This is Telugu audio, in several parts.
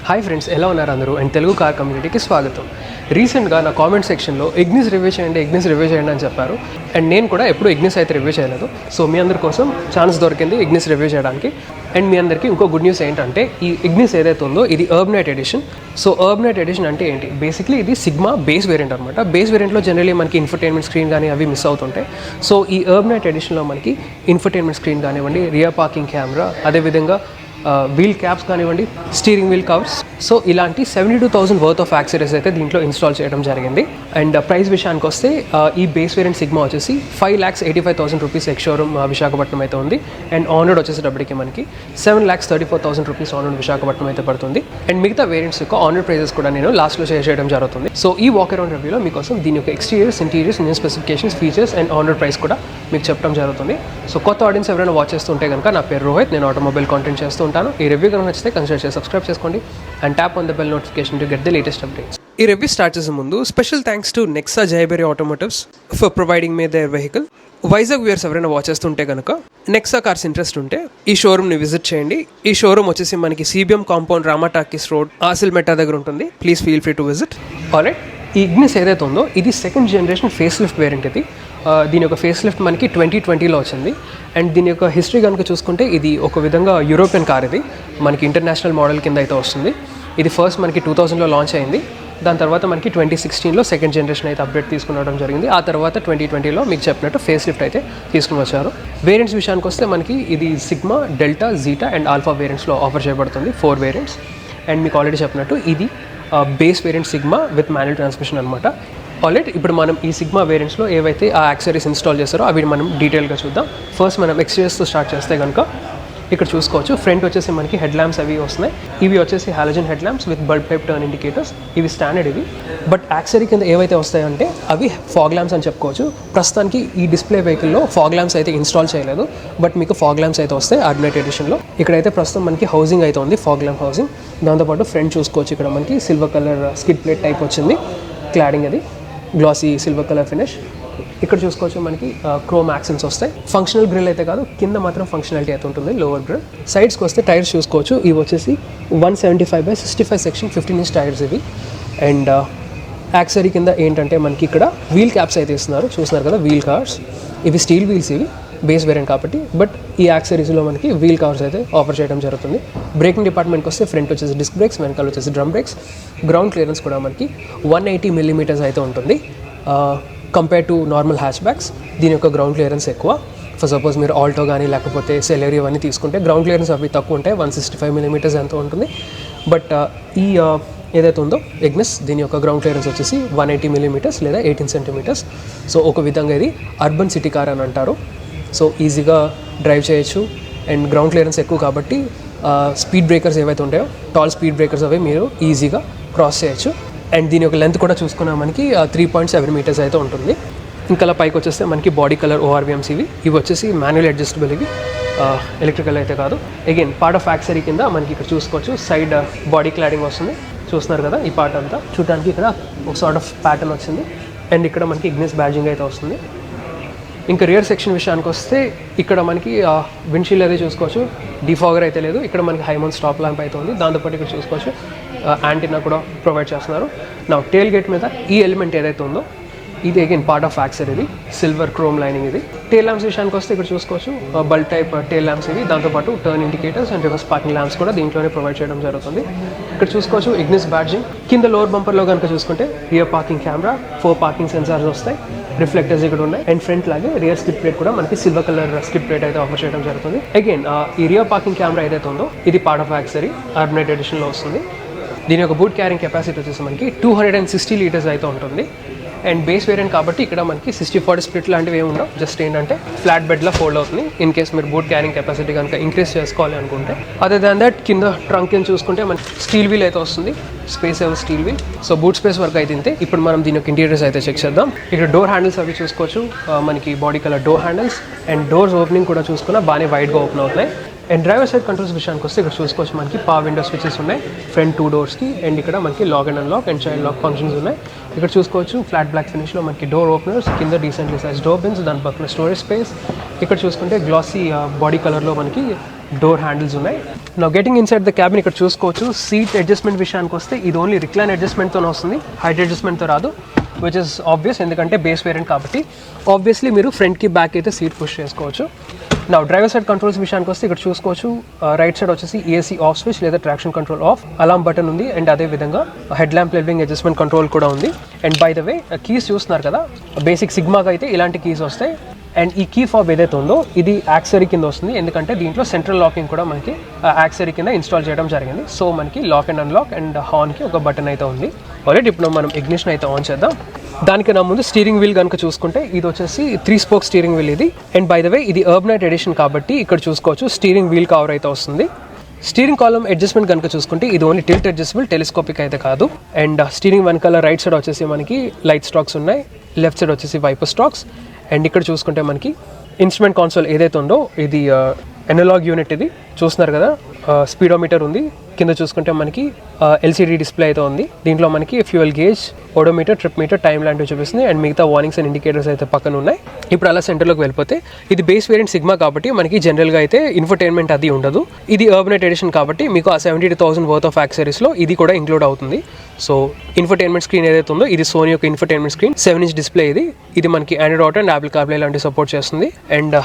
హాయ్ ఫ్రెండ్స్, ఎలా ఉన్నారు అందరూ? అండ్ తెలుగు కార్ కమ్యూనిటీకి స్వాగతం. రీసెంట్గా నా కామెంట్ సెక్షన్లో ఇగ్నిస్ రివ్యూ చేయండి అని చెప్పారు. అండ్ నేను కూడా ఎప్పుడు ఇగ్నిస్ అయితే రివ్యూ చేయలేదు. సో మీ అందరి కోసం ఛాన్స్ దొరికింది ఇగ్నిస్ రివ్యూ చేయడానికి. అండ్ మీ అందరికీ ఇంకో గుడ్ న్యూస్ ఏంటంటే, ఈ ఇగ్నిస్ ఏదైతే ఉందో ఇది urbanite edition. So urbanite edition అంటే ఏంటి? బేసిక్లీ ఇది సిగ్మా బేస్ వేరియంట్ అనమాట. బేస్ వేరియంట్లో జనరల్లీ మనకి ఇన్ఫర్టైన్మెంట్ స్క్రీన్ కానీ అవి మిస్ అవుతుంటాయి. సో ఈ అర్బనైట్ ఎడిషన్లో మనకి ఇన్ఫర్టైన్మెంట్ స్క్రీన్ కానివ్వండి, రియర్ పార్కింగ్ కెమెరా, అదేవిధంగా వీల్ క్యాప్స్ కానివ్వండి, స్టీరింగ్ వీల్ కవర్స్, సో ఇలాంటి 72,000 వర్త్ ఆఫ్ యాక్సెసరీస్ అయితే దీంట్లో ఇన్స్టాల్ చేయడం జరిగింది. అండ్ ప్రైస్ విషయానికి వస్తే ఈ బేస్ వేరియంట్ సిగ్మా వచ్చేసి 5,85,000 రూపీస్ ఎక్స్ షోరూమ్ విశాఖపట్నం అయితే ఉంది. అండ్ ఆనర్డ్ వచ్చేసేటప్పటికి మనకి 7,34,000 రూపీస్ ఆనర్డ్ విశాఖపట్నం అయితే పడుతుంది. అండ్ మిగతా వేరియంట్స్ యొక్క ఆనర్డ్ ప్రైజెస్ కూడా నేను లాస్ట్లో షేర్ చేయడం జరుగుతుంది. సో ఈ వాక్ అరౌండ్ రివ్యూలో మీకోసం దీని యొక్క exteriors, interiors, engine specifications, features and honoured price కూడా మీకు చెప్పడం జరుగుతుంది. సో కొత్త ఆడియన్స్ ఎవరైనా వాచ్ చేస్తుంటే కనుక, నా పేరు రోహిత్, నేను ఆటోమొబైల్ కాంటెంట్ చేస్తూ ఉంటాను. ఈ రివ్యూ కనుక నచ్చితే కన్సిడర్ చేసి సబ్స్క్రైబ్ చేసుకోండి and tap on the bell notification to get the latest updates. ఈ రివ్యూ స్టార్ట్ చేసే ముందు special thanks to Nexa Jayabheri automotives for providing me their vehicle. Vizag viewers ఎవరైనా వాచ్ చేస్తుంటే కనుక, నెక్సా కార్స్ ఇంట్రెస్ట్ ఉంటే ఈ షోరూమ్ని విజిట్ చేయండి. ఈ షోరూమ్ వచ్చేసి మనకి CBM compound, Rama talkies road, Asil Metta దగ్గర ఉంటుంది. Please feel free to visit. Alright, ఈ ఇగ్నిస్ ఏదైతే ఉందో ఇది second generation face lift variant. ఇది దీని యొక్క ఫేస్ లిఫ్ట్ మనకి 2020లో వచ్చింది. అండ్ దీని యొక్క హిస్టరీ కనుక చూసుకుంటే, ఇది ఒక విధంగా యూరోపియన్ కార్. ఇది మనకి ఇంటర్నేషనల్ మోడల్ కింద అయితే వస్తుంది. ఇది ఫస్ట్ మనకి 2000లో లాంచ్ అయింది. దాని తర్వాత మనకి 2016లో సెకండ్ జనరేషన్ అయితే అప్డేట్ తీసుకురావడం జరిగింది. ఆ తర్వాత 2020లో మీకు చెప్పినట్టు ఫేస్ లిఫ్ట్ అయితే తీసుకుని వచ్చారు. వేరియంట్స్ విషయానికి వస్తే మనకి ఇది Sigma, Delta, Zeta and Alpha వేరియంట్స్లో ఆఫర్ చేయబడుతుంది. 4 వేరియంట్స్. అండ్ మీకు ఆల్రెడీ చెప్పినట్టు ఇది base variant Sigma with manual transmission అనమాట. ఆల్రెడీ ఇప్పుడు మనం ఈ సిగ్మా వేరియంట్స్లో ఏవైతే ఆ యాక్సెసరీస్ ఇన్స్టాల్ చేస్తారో అవి మనం డీటెయిల్గా చూద్దాం. ఫస్ట్ మనం ఎక్స్టీరియర్స్తో స్టార్ట్ చేస్తే కనుక ఇక్కడ చూసుకోవచ్చు. ఫ్రంట్ వచ్చేసి మనకి హెడ్ ల్యాంప్స్ అవి వస్తున్నాయి. ఇవి వచ్చేసి halogen head lamps with bulb type turn indicators. ఇవి స్టాండర్డ్ ఇవి. బట్ యాక్సెసరీ కింద ఏవైతే వస్తాయంటే అవి ఫాగ్ ల్యాంప్స్ అని చెప్పుకోవచ్చు. ప్రస్తుతానికి ఈ డిస్ప్లే వెహికల్లో ఫాగ్ ల్యాంప్స్ అయితే ఇన్స్టాల్ చేయలేదు. బట్ మీకు ఫాగ్ ల్యాంప్స్ అయితే వస్తాయి అర్బనైట్ ఎడిషన్లో. ఇక్కడైతే ప్రస్తుతం మనకి హౌసింగ్ అయితే ఉంది, ఫాగ్ ల్యాంప్ హౌసింగ్. దాంతోపాటు ఫ్రంట్ చూసుకోవచ్చు, ఇక్కడ మనకి silver colour skid plate type వచ్చింది. క్లాడింగ్ అది గ్లాసీ సిల్వర్ కలర్ ఫినిష్. ఇక్కడ చూసుకోవచ్చు మనకి క్రోమ్ యాక్సెంట్స్ వస్తాయి. ఫంక్షనల్ గ్రిల్ అయితే కాదు, కింద మాత్రం ఫంక్షనాలిటీ అయితే ఉంటుంది, లోవర్ గ్రిల్. సైడ్స్కి వస్తే టైర్స్ చూసుకోవచ్చు. ఇవి వచ్చేసి 175/65 సెక్షన్ 15 ఇంచ్ టైర్స్ ఇవి. అండ్ యాక్సరీ కింద ఏంటంటే మనకి ఇక్కడ వీల్ క్యాప్స్ అయితే ఇస్తున్నారు, చూస్తున్నారు కదా, వీల్ కవర్స్. ఇవి స్టీల్ వీల్స్, ఇవి బేస్ వేరియంట్ కాబట్టి. బట్ ఈ యాక్సరీస్లో మనకి వీల్ కవర్స్ అయితే ఆఫర్ చేయడం జరుగుతుంది. బ్రేకింగ్ డిపార్ట్మెంట్కి వస్తే ఫ్రంట్ వచ్చేసి డిస్క్ బ్రేక్స్, వెనకాల వచ్చేసి డ్రమ్ బ్రేక్స్. గ్రౌండ్ క్లియరెన్స్ కూడా మనకి 180 mm అయితే ఉంటుంది. Compare to normal hatch backs దీని యొక్క గ్రౌండ్ క్లియరెన్స్ ఎక్కువ. ఫర్ సపోజ్ మీరు ఆల్టో కానీ లేకపోతే సెలరీ అవన్నీ తీసుకుంటే గ్రౌండ్ క్లియరెన్స్ అవి తక్కువ ఉంటాయి, 165 mm ఎంతో ఉంటుంది. బట్ ఈ ఏదైతే ఉందో ఇగ్నిస్, దీని యొక్క గ్రౌండ్ క్లియరెన్స్ వచ్చేసి 180 mm లేదా 18 cm. సో ఒక విధంగా ఇది అర్బన్ సిటీ కార్ అని అంటారు. సో ఈజీగా డ్రైవ్ చేయొచ్చు. అండ్ గ్రౌండ్ క్లియరెన్స్ ఎక్కువ కాబట్టి స్పీడ్ బ్రేకర్స్ ఏవైతే ఉంటాయో, టాల్ స్పీడ్ బ్రేకర్స్ అవి మీరు ఈజీగా క్రాస్ చేయొచ్చు. అండ్ దీని యొక్క లెంత్ కూడా చూసుకున్నా మనకి 3.7 meters అయితే ఉంటుంది. ఇంకా పైకి వచ్చేస్తే మనకి బాడీ కలర్ ORVMs ఇవి వచ్చేసి మాన్యువల్ అడ్జస్టబుల్, ఇవి ఎలక్ట్రికల్ అయితే కాదు. అగైన్ పార్ట్ ఆఫ్ యాక్సరీ కింద మనకి ఇక్కడ చూసుకోవచ్చు, సైడ్ బాడీ క్లాడింగ్ వస్తుంది. చూస్తున్నారు కదా, ఈ పార్ట్ అంతా చూడడానికి ఇక్కడ ఒక సార్ట్ ఆఫ్ ప్యాటర్న్ వచ్చింది. అండ్ ఇక్కడ మనకి ఇగ్నిస్ బ్యాడ్జింగ్ అయితే వస్తుంది. ఇంకా రియర్ సెక్షన్ విషయానికి వస్తే ఇక్కడ మనకి విండ్షీల్డ్ అయితే చూసుకోవచ్చు, డిఫాగర్ అయితే లేదు. ఇక్కడ మనకి హైమౌంట్ స్టాప్ ల్యాంప్ అయితే ఉంది. దాంతోపాటు ఇక్కడ చూసుకోవచ్చు యాంటీనా కూడా ప్రొవైడ్ చేస్తున్నారు. నా టేల్ గేట్ మీద ఈ ఎలిమెంట్ ఏదైతే ఉందో ఇది అగైన్ పార్ట్ ఆఫ్ యాక్సరీ, ఇది సిల్వర్ క్రోమ్ లైనింగ్. ఇది టేల్ ల్యాంప్స్ విషయానికి వస్తే ఇక్కడ చూసుకోవచ్చు బల్బ్ టైప్ టేల్ ల్యాంప్స్ ఇవి. దాంతోపాటు turn indicators and reverse parking lamps కూడా దీంట్లోనే ప్రొవైడ్ చేయడం జరుగుతుంది. ఇక్కడ చూసుకోవచ్చు ఇగ్నిస్ బ్యాడ్జింగ్. కింద లోవర్ బంపర్లో కనుక చూసుకుంటే rear parking camera, 4 parking sensors వస్తాయి, రిఫ్లెక్టర్స్ ఇక్కడ ఉన్నాయి. అండ్ ఫ్రంట్ లాగే రియర్ స్కిడ్ ప్లేట్ కూడా మనకి సిల్వర్ కలర్ స్కిడ్ ప్లేట్ అయితే ఆఫర్ చేయడం జరుగుతుంది. అగైన్ ఈ రియర్ పార్కింగ్ కెమెరా ఏదైతే ఉందో ఇది పార్ట్ ఆఫ్ యాక్సరీ, అర్బనైట్ ఎడిషన్లో వస్తుంది. దీని యొక్క బూట్ క్యారింగ్ కెపాసిటీ వచ్చేసి మనకి 260 liters అయితే ఉంటుంది. అండ్ బేస్ వేరియంట్ కాబట్టి ఇక్కడ మనకి 60-40 స్ప్లిట్ లాంటివి ఏమి ఉండవు. జస్ట్ ఏంటంటే ఫ్లాట్ బెడ్లో ఫోల్డ్ అవుతుంది ఇన్ కేస్ మీరు బూట్ క్యారింగ్ కెపాసిటీ కనుక ఇంక్రీజ్ చేసుకోవాలి అనుకుంటే. అదే దాన్ దట్ కింద ట్రంక్ కింద చూసుకుంటే మనకి స్టీల్ వీల్ అయితే వస్తుంది, స్పేస్ ఏవో steel wheel. So boot space వరకు అయితే ఇంతే. ఇప్పుడు మనం దీని యొక్క ఇంటీరియర్స్ అయితే చెక్ చేద్దాం. ఇక్కడ డోర్ హ్యాండిల్స్ అవి చూసుకోవచ్చు, మనకి body colour door handles. And doors opening కూడా చూసుకున్నా బాగానే వైడ్గా ఓపెన్ అవుతున్నాయి. అండ్ డ్రైవర్ సైడ్ కంట్రోల్స్ విషయానికి వస్తే ఇక్కడ చూసుకోవచ్చు మనకి పవర్ విండో స్విచెస్ ఉన్నాయి ఫ్రంట్ 2 doors. అండ్ ఇక్కడ మనకి lock and unlock and child lock functions ఉన్నాయి. ఇక్కడ చూసుకోవచ్చు ఫ్లాట్ బ్లాక్ ఫినిష్లో మనకి డోర్ ఓపెనర్స్, కింద డీసెంట్లీ సైజ్ డోర్ బిన్స్, దాని పక్కన స్టోరేజ్ స్పేస్. ఇక్కడ చూసుకుంటే గ్లాసీ బాడీ కలర్లో మనకి డోర్ హ్యాండిల్స్ ఉన్నాయి. నా గెటింగ్ ఇన్సైడ్ ద క్యాబిన్ ఇక్కడ చూసుకోవచ్చు. సీట్ అడ్జస్ట్మెంట్ విషయానికి వస్తే ఇది ఓన్లీ రిక్లైన్ అడ్జస్ట్మెంట్తోనే వస్తుంది, హైట్ అడ్జస్ట్మెంట్తో రాదు, విచ్ ఇస్ ఆబ్వియస్ ఎందుకంటే బేస్ వేరియంట్ కాబట్టి. ఆబ్వియస్లీ మీరు ఫ్రంట్కి బ్యాక్ అయితే సీట్ పుష్ చేసుకోవచ్చు. నా డ్రైవర్ సైడ్ కంట్రోల్స్ విషయానికి వస్తే ఇక్కడ చూసుకోవచ్చు. రైట్ సైడ్ వచ్చేసి ఏసీ ఆఫ్ స్విచ్ లేదా traction control off, alarm button ఉంది అండ్ అదే విధంగా head lamp levelling adjustment control కూడా ఉంది. And by the way keys చూస్తున్నారు కదా, బేసిక్ సిగ్మాకి అయితే ఇలాంటి కీస్ వస్తాయి. అండ్ ఈ కీ ఫాబ్ ఏదైతే ఉందో ఇది యాక్సరీ కింద వస్తుంది, ఎందుకంటే దీంట్లో సెంట్రల్ లాకింగ్ కూడా మనకి యాక్సరీ కింద ఇన్స్టాల్ చేయడం జరిగింది. సో మనకి లాక్ అండ్ అన్లాక్ అండ్ హార్న్కి ఒక బటన్ అయితే ఉంది. ఆల్రెడీ ఇప్పుడు మనం ఇగ్నిషన్ అయితే ఆన్ చేద్దాం. దానికి నా ముందు స్టీరింగ్ వీల్ కనుక చూసుకుంటే ఇది వచ్చేసి 3 స్పోక్ స్టీరింగ్ వీల్ ఇది. అండ్ బై ద వే ఇది అర్బనైట్ ఎడిషన్ కాబట్టి ఇక్కడ చూసుకోవచ్చు స్టీరింగ్ వీల్ కవర్ అయితే వస్తుంది. స్టీరింగ్ కాలమ్ అడ్జస్ట్మెంట్ కనుక చూసుకుంటే ఇది ఓన్లీ టిల్ట్ అడ్జస్టబుల్, టెలిస్కోపిక్ అయితే కాదు. అండ్ స్టీరింగ్ వెనకాల రైట్ సైడ్ వచ్చేసి మనకి లైట్ స్టాక్స్ ఉన్నాయి, లెఫ్ట్ సైడ్ వచ్చేసి వైపర్ స్టాక్స్. అండ్ ఇక్కడ చూసుకుంటే మనకి ఇన్స్ట్రుమెంట్ కాన్సోల్ ఏదైతే ఉందో ఇది ఎనలాగ్ యూనిట్ ఇది చూస్తున్నారు కదా, స్పీడోమీటర్ ఉంది. కింద చూసుకుంటే మనకి ఎల్సీడీ డిస్ప్లే అయితే ఉంది. దీంట్లో మనకి fuel gauge, odometer, trip meter, time లాంటివి చూపిస్తుంది. అండ్ మిగతా వార్నింగ్స్ అండ్ ఇండికేటర్స్ అయితే పక్కన ఉన్నాయి. ఇప్పుడు అలా సెంటర్లోకి వెళ్ళిపోతే ఇది బేస్ వేరియంట్ సిగ్మా కాబట్టి మనకి జనరల్గా అయితే ఇన్ఫర్టైన్మెంట్ అది ఉండదు. ఇది అర్బనైట్ ఎడిషన్ కాబట్టి మీకు ఆ 72,000 వర్త్ ఆఫ్ యాక్సెసరీస్లో ఇది కూడా ఇంక్లూడ్ అవుతుంది. సో ఇన్ఫర్టైన్మెంట్ స్క్రీన్ ఏదైతే ఉందో ఇది సోనీ యొక్క ఇన్ఫర్టైన్మెంట్ స్క్రీన్, 7-inch డిస్ప్లే ఇది. ఇది మనకి Android auto and Apple CarPlay లాంటివి సపోర్ట్ చేస్తుంది. అండ్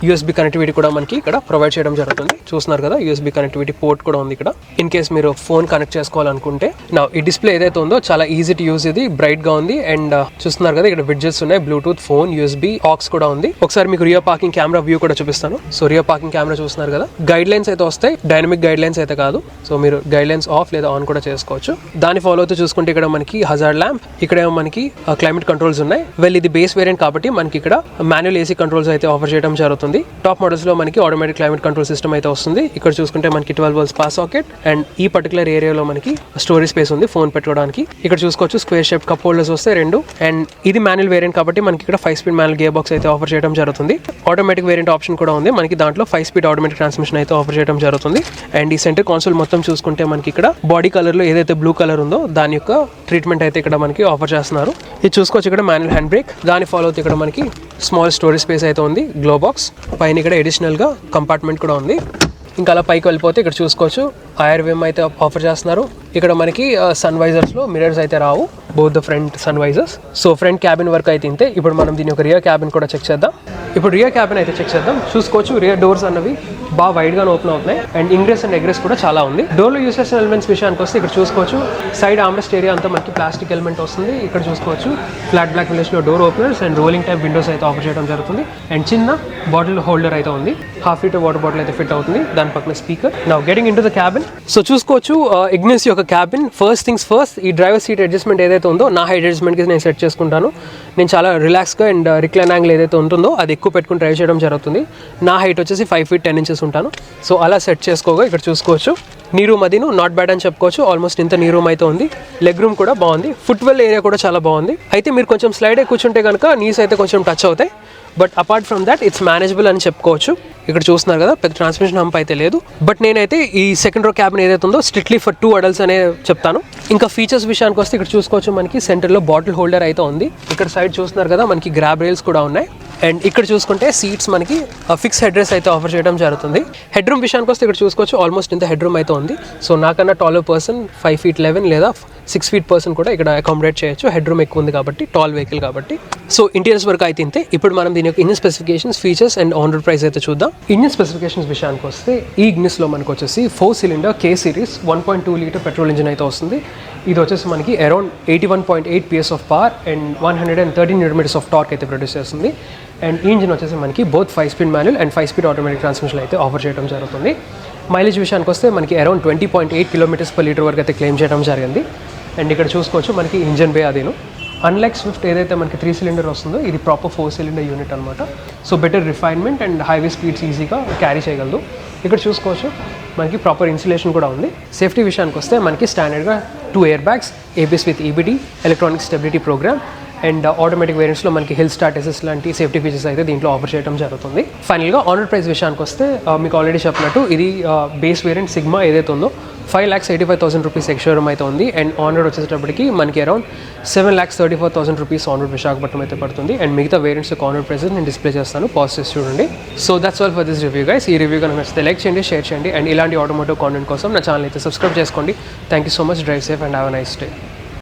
యూఎస్బీ కనెక్టివిటీ కూడా మనకి ఇక్కడ ప్రొవైడ్ చేయడం జరుగుతుంది. చూస్తున్నారు కదా, యూఎస్బీ కనెక్టివిటీ పోర్ట్ కూడా ఉంది ఇక్కడ ఇన్ కేస్ మీరు ఫోన్ కనెక్ట్ చేసుకోవాలనుకుంటే. నా ఈ డిస్ప్లే ఏదైతే ఉందో చాలా ఈజీ టు యూజ్, ఇది బ్రైట్ గా ఉంది. అండ్ చూస్తున్నారు కదా ఇక్కడ విడ్జెట్స్ ఉన్నాయి, బ్లూటూత్, ఫోన్, యూఎస్బీ, ఆక్స్ కూడా ఉంది. ఒకసారి మీకు రియర్ పార్కింగ్ కెమెరా వ్యూ కూడా చూపిస్తాను. సో రియర్ పార్కింగ్ కెమెరా చూస్తున్నారు కదా, గైడ్ లైన్స్ అయితే వస్తాయి, డైనమిక్ గైడ్ లైన్స్ అయితే కాదు. సో మీరు గైడ్ లైన్స్ ఆఫ్ లేదా ఆన్ కూడా చేసుకోవచ్చు. దాన్ని ఫాలో అవుతూ చూసుకుంటే ఇక్కడ మనకి హజార్డ్ ల్యాంప్, ఇక్కడేమో మనకి క్లైమేట్ కంట్రోల్స్ ఉన్నాయి. వెల్ ఇది బేస్ వేరియంట్ కాబట్టి మనకి ఇక్కడ మాన్యువల్ ఏసీ కంట్రోల్స్ అయితే ఆఫర్ చేయడం జరుగుతుంది. టాప్ మోడల్స్ లో మనకి ఆటోమేటిక్ క్లైమేట్ కంట్రోల్ సిస్టమ్ అయితే వస్తుంది. ఇక్కడ చూసుకుంటే మనకి 12 volts పవర్ సాకెట్ అండ్ ఈ పర్టికులర్ ఏరియాలో మనకి స్టోరేజ్ స్పేస్ ఉంది ఫోన్ పెట్టుకోవడానికి. ఇక్కడ చూసుకోవచ్చు స్క్వేర్ షేప్ కప్ హోల్డర్స్ వస్తాయి 2. అండ్ ఇది మాన్యువల్ వేరియంట్ కాబట్టి మనకి ఇక్కడ 5-speed మాన్యువల్ గేర్ బాక్స్ అయితే ఆఫర్ చేయడం జరుగుతుంది. ఆటోమేటిక్ వేరియంట్ ఆప్షన్ కూడా ఉంది మనకి, దాంట్లో 5-speed ఆటోమేటిక్ ట్రాన్స్మిషన్ అయితే ఆఫర్ చేయడం జరుగుతుంది. అండ్ ఈ సెంటర్ కాన్సోల్ మొత్తం చూసుకుంటే మనకి ఇక్కడ బాడీ కలర్ లో ఏదైతే బ్లూ కలర్ ఉందో దాని యొక్క ట్రీట్మెంట్ అయితే ఇక్కడ మనకి ఆఫర్ చేస్తున్నారు. ఇది చూసుకోవచ్చు ఇక్కడ మాన్యువల్ హ్యాండ్ బ్రేక్, దాని ఫాలో అవుతూ ఇక్కడ మనకి స్మాల్ స్టోరేజ్ స్పేస్ అయితే ఉంది, గ్లో బాక్స్ పైన ఇక్కడ అడిషనల్ గా కంపార్ట్మెంట్ కూడా ఉంది. ఇంకా అలా పైకి వెళ్ళిపోతే ఇక్కడ చూసుకోవచ్చు ఐఆర్విఎం అయితే ఆఫర్ చేస్తున్నారు. ఇక్కడ మనకి సన్ వైజర్స్ లో మిరర్స్ అయితే రావు, both the front sun visors. So front cabin వరకు అయితే ఇంతే. ఇప్పుడు మనం దీని యొక్క రియర్ క్యాబిన్ కూడా చెక్ చేద్దాం. ఇప్పుడు రియర్ క్యాబిన్ అయితే చెక్ చేద్దాం. చూసుకోవచ్చు రియర్ డోర్స్ అన్నవి బాగా వైడ్ గా ఓపెన్ అవుతున్నాయి అండ్ ఇంగ్రెస్ అండ్ ఎగ్రెస్ కూడా చాలా ఉంది. డోర్ లో యూస్ చేసిన ఎలిమెంట్స్ విషయానికి వస్తే ఇక్కడ చూసుకోవచ్చు సైడ్ ఆర్మ్రెస్ట్ ఏరియా అంతా మనకి ప్లాస్టిక్ ఎలిమెంట్ వస్తుంది. ఇక్కడ చూసుకోవచ్చు ఫ్లాట్ బ్లాక్ ఫినిష్ లో door openers and rolling type Windows అయితే ఆఫర్ చేయడం జరుగుతుంది. అండ్ చిన్న బాటిల్ హోల్డర్ అయితే ఉంది, 1/2 లీటర్ వాటర్ బాటిల్ అయితే ఫిట్ అవుతుంది. దాని పక్కన speaker. Now getting in to the cabin. So చూసుకోవచ్చు ఇగ్నిస్ యొక్క క్యాబిన్. ఫస్ట్ థింగ్స్ ఫస్ట్, ఈ డ్రైవర్ సీట్ అడ్జస్ట్మెంట్ ఏదైతే ఉందో నా హైట్ అడ్జస్ట్మెంట్ కి నేను సెట్ చేసుకుంటాను. నేను చాలా రిలాక్స్ గా అండ్ రిక్లైన్ యాంగిల్ ఏదైతే ఉంటుందో అది ఎక్కువ పెట్టుకుని డ్రైవ్ చేయడం జరుగుతుంది. నా హైట్ వచ్చేసి 5 feet 10 inches ఉంటాను. సో అలా సెట్ చేసుకోగా ఇక్కడ చూసుకోవచ్చు నీ రూమ్ అదిను నాట్ బ్యాడ్ అని చెప్పుకోవచ్చు. ఆల్మోస్ట్ ఇంత నీ రూమ్ అయితే ఉంది. లెగ్ రూమ్ కూడా బాగుంది, ఫుట్ వెల్ ఏరియా కూడా చాలా బాగుంది. అయితే మీరు కొంచెం స్లైడ్ అయి కూర్చుంటే కనుక నీస్ అయితే కొంచెం టచ్ అవుతాయి, but apart from that it's manageable అని చెప్పుకోవచ్చు. ఇక్కడ చూస్తున్నారు కదా పెద్ద ట్రాన్స్మిషన్ హంప్ అయితే లేదు. బట్ నేనైతే ఈ సెకండ్ రో క్యాబిన్ ఏదైతే ఉందో స్ట్రిక్ట్లీ ఫర్ 2 adults అనే చెప్తాను. ఇంకా ఫీచర్స్ విషయానికి వస్తే ఇక్కడ చూసుకోవచ్చు మనకి సెంటర్లో బాటిల్ హోల్డర్ అయితే ఉంది. ఇక్కడ సైడ్ చూస్తున్నారు కదా మనకి గ్రాబ్ రైల్స్ కూడా ఉన్నాయి. అండ్ ఇక్కడ చూసుకుంటే సీట్స్ మనకి ఫిక్స్ హెడ్ రెస్ట్ అయితే ఆఫర్ చేయడం జరుగుతుంది. హెడ్ రూమ్ విషయానికి వస్తే ఇక్కడ చూసుకోవచ్చు ఆల్మోస్ట్ ఇంత హెడ్ రూమ్ అయితే ఉంది. సో నాకన్నా టాలర్ పర్సన్ 5 feet 11 లేదా 6 feet పర్సన్ కూడా ఇక్కడ అకామిడేట్ చేయొచ్చు. హెడ్ రూమ్ ఎక్కువ ఉంది కాబట్టి, టాల్ వెహికల్ కాబట్టి. సో ఇంటీరియర్స్ వరకు అయితే ఇంతే. ఇప్పుడు మనం దీని యొక్క engine specifications, features and on road price అయితే చూద్దాం. ఇంజిన్ స్పెసిఫికేషన్స్ విషయానికి వస్తే ఈ ఇగ్నిస్ లో మనకు వచ్చేసి 4-cylinder K series 1.2 liter petrol engine అయితే వస్తుంది. ఇది వచ్చేసి మనకి around 81.8 PS of power and 113 Nm of torque అయితే ప్రొడ్యూస్ చేస్తుంది. అండ్ ఈ ఇంజిన్ వచ్చేసి మనకి both 5-speed manual and 5-speed automatic transmission అయితే ఆఫర్ చేయడం జరుగుతుంది. మైలేజ్ విషయానికి వస్తే మనకి అరౌండ్ 20.8 km/L వరకు అయితే క్లెయిమ్ చేయడం జరిగింది. అండ్ ఇక్కడ చూసుకోవచ్చు మనకి ఇంజన్ బే అదేను. అన్లైక్ స్విఫ్ట్ ఏదైతే మనకి 3-cylinder వస్తుందో ఇది ప్రాపర్ 4-cylinder యూనిట్ అనమాట. So better refinement and highway speeds ఈజీగా క్యారీ చేయగలదు. ఇక్కడ చూసుకోవచ్చు మనకి ప్రాపర్ ఇన్సులేషన్ కూడా ఉంది. సేఫ్టీ విషయానికి వస్తే మనకి స్టాండర్డ్గా 2 airbags, ABS with EBD, electronic stability program and automatic వేరియంట్స్లో మనకి హిల్ స్టార్ట్ అసిస్ట్ లాంటి సేఫ్టీ ఫీచర్స్ అయితే దీంట్లో ఆఫర్ చేయడం జరుగుతుంది. ఫైనల్గా ఆన్ రోడ్ ప్రైస్ విషయానికి వస్తే మీకు ఆల్రెడీ చెప్పినట్టు ఇది బేస్ వేరియంట్ సిగ్మా ఏదైతే ఉందో 5,85,000 రూపీస్ ఎక్స్షోరూమ్ అయితే ఉంది. అండ్ ఆన్ రోడ్ వచ్చేటప్పటికి మనకి around 7,34,000 rupees on road Visakhapatnam అయితే పడుతుంది. అండ్ మిగతా వేరియంట్స్ ఆన్ రోడ్ ప్రైసెస్ నేను డిస్ప్లే చేస్తాను, పాజ్ చేసి చూడండి. So that's all for this review guys. ఈ రివ్యూ కనుక నచ్చితే లైక్ చేయండి, షేర్ చేయండి. అండ్ ఇలాంటి ఆటోమోటివ్ కాంటెంట్ కోసం నా ఛానల్ అయితే సబ్స్క్రైబ్ చేసుకోండి. Thank you so much. Drive safe and have a nice day.